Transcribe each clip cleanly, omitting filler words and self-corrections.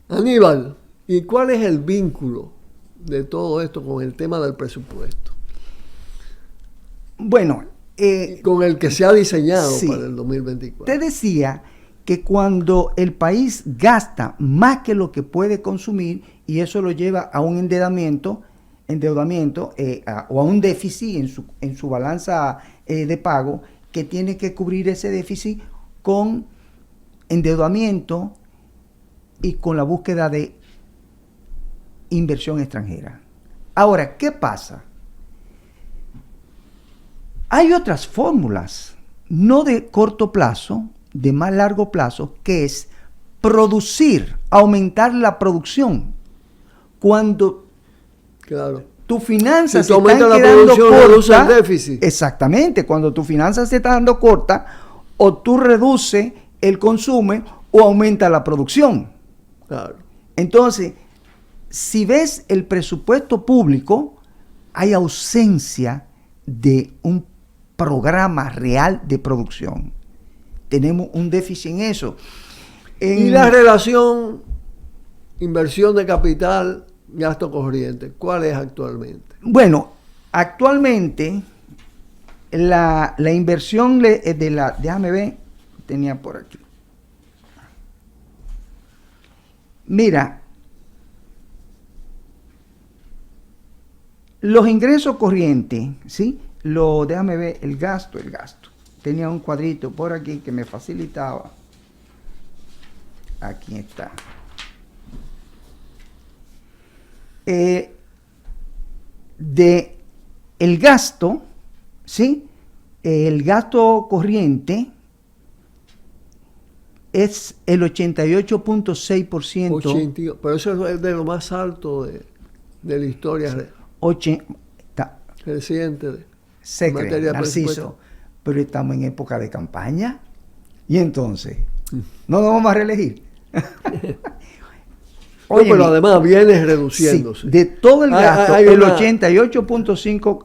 Aníbal, ¿y cuál es el vínculo de todo esto con el tema del presupuesto? Bueno, con el que se ha diseñado sí, para el 2024. Te decía que cuando el país gasta más que lo que puede consumir, y eso lo lleva a un endeudamiento o a un déficit en su balanza de pago, que tiene que cubrir ese déficit con endeudamiento y con la búsqueda de inversión extranjera. Ahora, ¿qué pasa? Hay otras fórmulas, no de corto plazo, de más largo plazo, que es producir, aumentar la producción. Cuando tus finanzas se están quedando cortas, el déficit. Exactamente, cuando tus finanzas se están dando cortas, o tú reduces el consumo o aumenta la producción. Claro. Entonces, si ves el presupuesto público, hay ausencia de un programa real de producción. Tenemos un déficit en eso. Y la relación inversión de capital, gasto corriente, ¿cuál es actualmente? Bueno, actualmente la inversión déjame ver, tenía por aquí. Mira, los ingresos corrientes, ¿sí? Déjame ver, el gasto. Tenía un cuadrito por aquí que me facilitaba. Aquí está. El gasto, ¿sí? El gasto corriente es el 88.6%. Pero eso es de lo más alto de la historia reciente de materia Narciso, pero estamos en época de campaña y entonces no nos vamos a reelegir. Oye, pero además viene reduciéndose. Sí, de todo el gasto, el 88.5,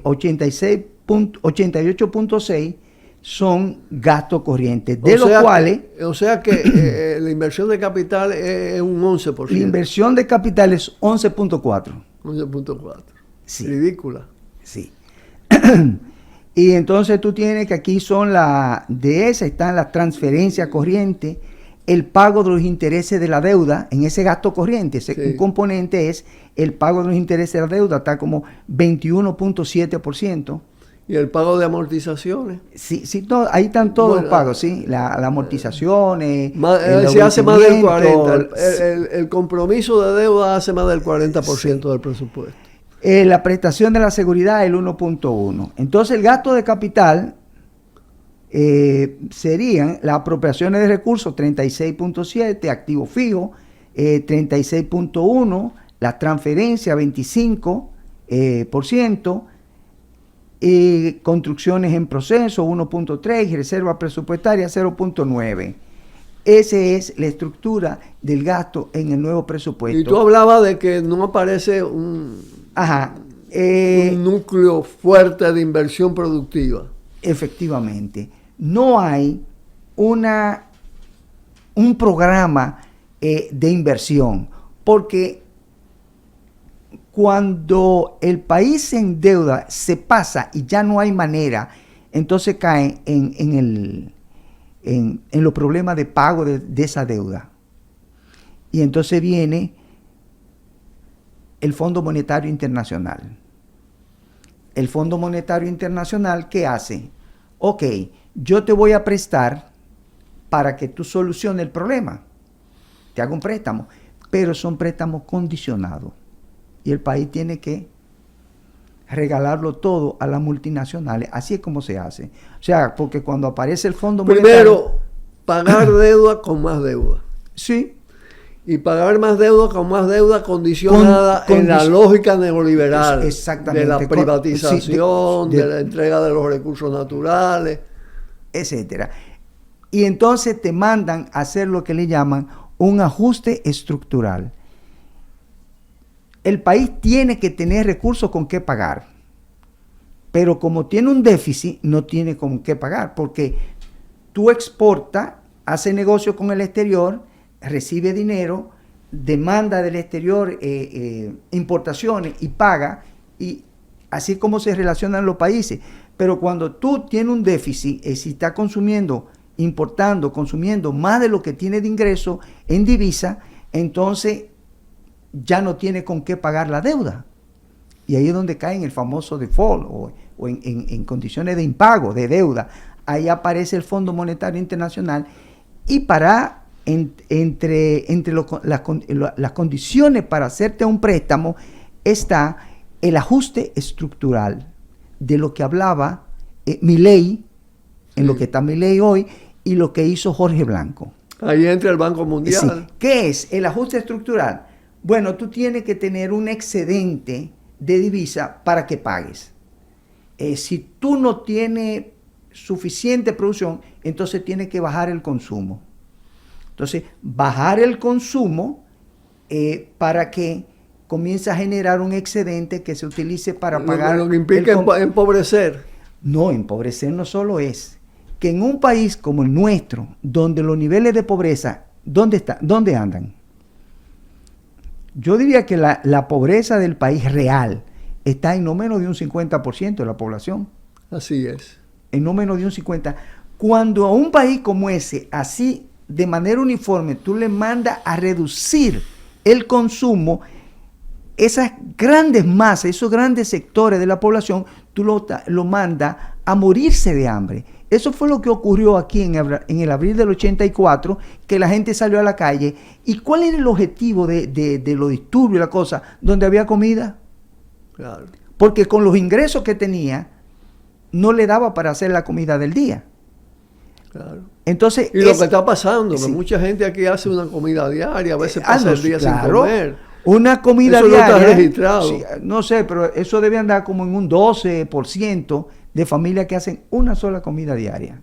88.6 son gastos corrientes, de los cuales... O sea que la inversión de capital es un 11%. La inversión de capital es 11.4. 11.4. Sí. Ridícula. Sí. Y entonces tú tienes que aquí de esa están las transferencias corrientes, el pago de los intereses de la deuda, en ese gasto corriente, un componente es el pago de los intereses de la deuda, está como 21.7%. ¿Y el pago de amortizaciones? Sí, ahí están todos los pagos, sí, las amortizaciones. Se hace más del 40%. El compromiso de deuda hace más del 40% del presupuesto. La prestación de la seguridad, el 1.1%. Entonces, el gasto de capital serían las apropiaciones de recursos, 36.7%, activos fijos, 36.1%, las transferencias, 25%, construcciones en proceso, 1.3%, y reserva presupuestaria, 0.9%. Esa es la estructura del gasto en el nuevo presupuesto. Y tú hablabas de que no aparece un núcleo fuerte de inversión productiva. Efectivamente. No hay un programa de inversión, porque cuando el país se endeuda, se pasa y ya no hay manera, entonces cae en los problemas de pago de esa deuda. Y entonces viene el Fondo Monetario Internacional. El Fondo Monetario Internacional, ¿qué hace? Ok, yo te voy a prestar para que tú soluciones el problema. Te hago un préstamo, pero son préstamos condicionados. Y el país tiene que regalarlo todo a las multinacionales. Así es como se hace. O sea, porque cuando aparece el Fondo Monetario... Primero, pagar deuda con más deuda. Sí. Y pagar más deuda con más deuda condicionada en la lógica neoliberal. Exactamente. De la privatización, de la entrega de los recursos naturales. Etcétera. Y entonces te mandan a hacer lo que le llaman un ajuste estructural. El país tiene que tener recursos con qué pagar, pero como tiene un déficit, no tiene con qué pagar, porque tú exportas, haces negocio con el exterior, recibe dinero, demanda del exterior importaciones y paga, y así es como se relacionan los países. Pero cuando tú tienes un déficit, si estás importando, consumiendo más de lo que tiene de ingreso en divisa, entonces ya no tiene con qué pagar la deuda. Y ahí es donde cae en el famoso default o en condiciones de impago, de deuda. Ahí aparece el Fondo Monetario Internacional y entre las condiciones para hacerte un préstamo está el ajuste estructural de lo que hablaba Milei, en lo que está Milei hoy, y lo que hizo Jorge Blanco. Ahí entra el Banco Mundial. Sí. ¿Qué es el ajuste estructural? Bueno, tú tienes que tener un excedente de divisa para que pagues. Si tú no tienes suficiente producción, entonces tienes que bajar el consumo. Entonces, bajar el consumo para que comience a generar un excedente que se utilice para pagar. Lo que implica empobrecer. No, empobrecer no solo es que en un país como el nuestro, donde los niveles de pobreza, ¿dónde andan? Yo diría que la pobreza del país real está en no menos de un 50% de la población. Así es. En no menos de un 50%. Cuando a un país como ese, así de manera uniforme, tú le mandas a reducir el consumo, esas grandes masas, esos grandes sectores de la población, tú lo mandas a morirse de hambre. Eso fue lo que ocurrió aquí en el abril del 84, que la gente salió a la calle. ¿Y cuál era el objetivo de los disturbios y la cosa? ¿Donde había comida? Claro. Porque con los ingresos que tenía, no le daba para hacer la comida del día. Claro. Entonces, y lo que está pasando, sí, que mucha gente aquí hace una comida diaria, a veces pasa el día claro, sin comer. Una comida eso diaria. No está registrado. Sí, no sé, pero eso debe andar como en un 12% de familias que hacen una sola comida diaria.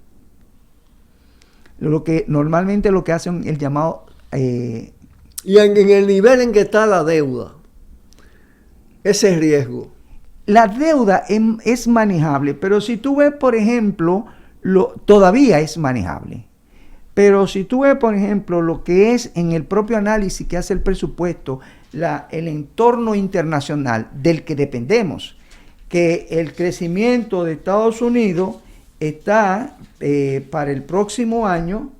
Normalmente lo que hacen el llamado... y en el nivel en que está la deuda, ese riesgo. La deuda es manejable, pero si tú ves, por ejemplo, todavía es manejable. Pero si tú ves, por ejemplo, lo que es en el propio análisis que hace el presupuesto, el entorno internacional del que dependemos, que el crecimiento de Estados Unidos está para el próximo año,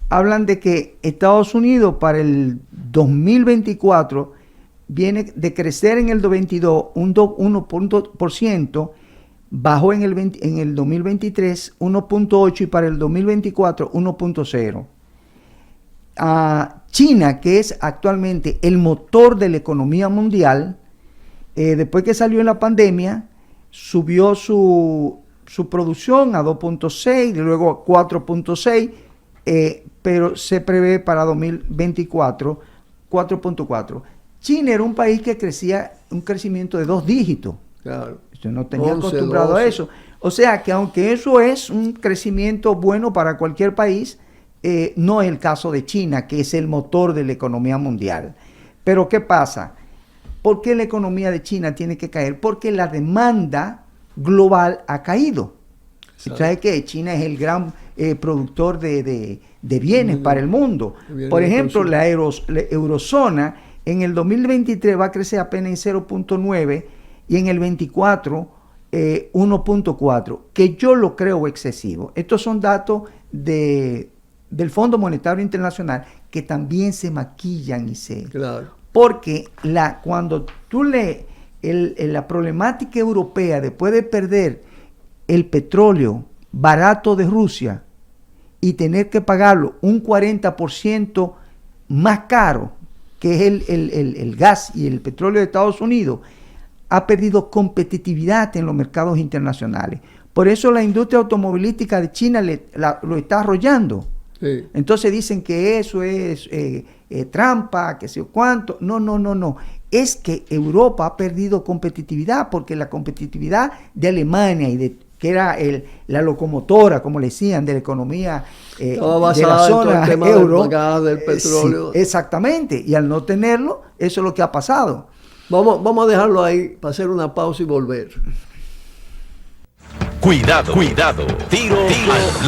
hablan de que Estados Unidos para el 2024 viene de crecer en el 2022 un 1%, bajó en el 2023 1.8 y para el 2024 1.0. China, que es actualmente el motor de la economía mundial, después que salió en la pandemia, subió su producción a 2.6 y luego a 4.6, pero se prevé para 2024 4.4. China era un país que crecía un crecimiento de 2 dígitos. Claro. Yo no tenía acostumbrado 12. A eso. O sea que aunque eso es un crecimiento bueno para cualquier país, no es el caso de China, que es el motor de la economía mundial. Pero ¿qué pasa? ¿Por qué la economía de China tiene que caer? Porque la demanda global ha caído. ¿Sabes qué? China es el gran productor de bienes para el mundo. Por ejemplo, la eurozona en el 2023 va a crecer apenas en 0.9 y en el 24 1.4, que yo lo creo excesivo. Estos son datos del Fondo Monetario Internacional que también se maquillan y se... Claro. Porque cuando tú lees la problemática europea después de perder el petróleo barato de Rusia y tener que pagarlo un 40% más caro, que es el gas y el petróleo de Estados Unidos, ha perdido competitividad en los mercados internacionales. Por eso la industria automovilística de China lo está arrollando. Sí. Entonces dicen que eso es trampa, que sé yo cuánto. No. Es que Europa ha perdido competitividad porque la competitividad de Alemania que era la locomotora, como le decían, de la economía de la zona euro, del petróleo. Sí, exactamente. Y al no tenerlo, eso es lo que ha pasado. Vamos a dejarlo ahí para hacer una pausa y volver. Cuidado, cuidado. Tiro al blanco.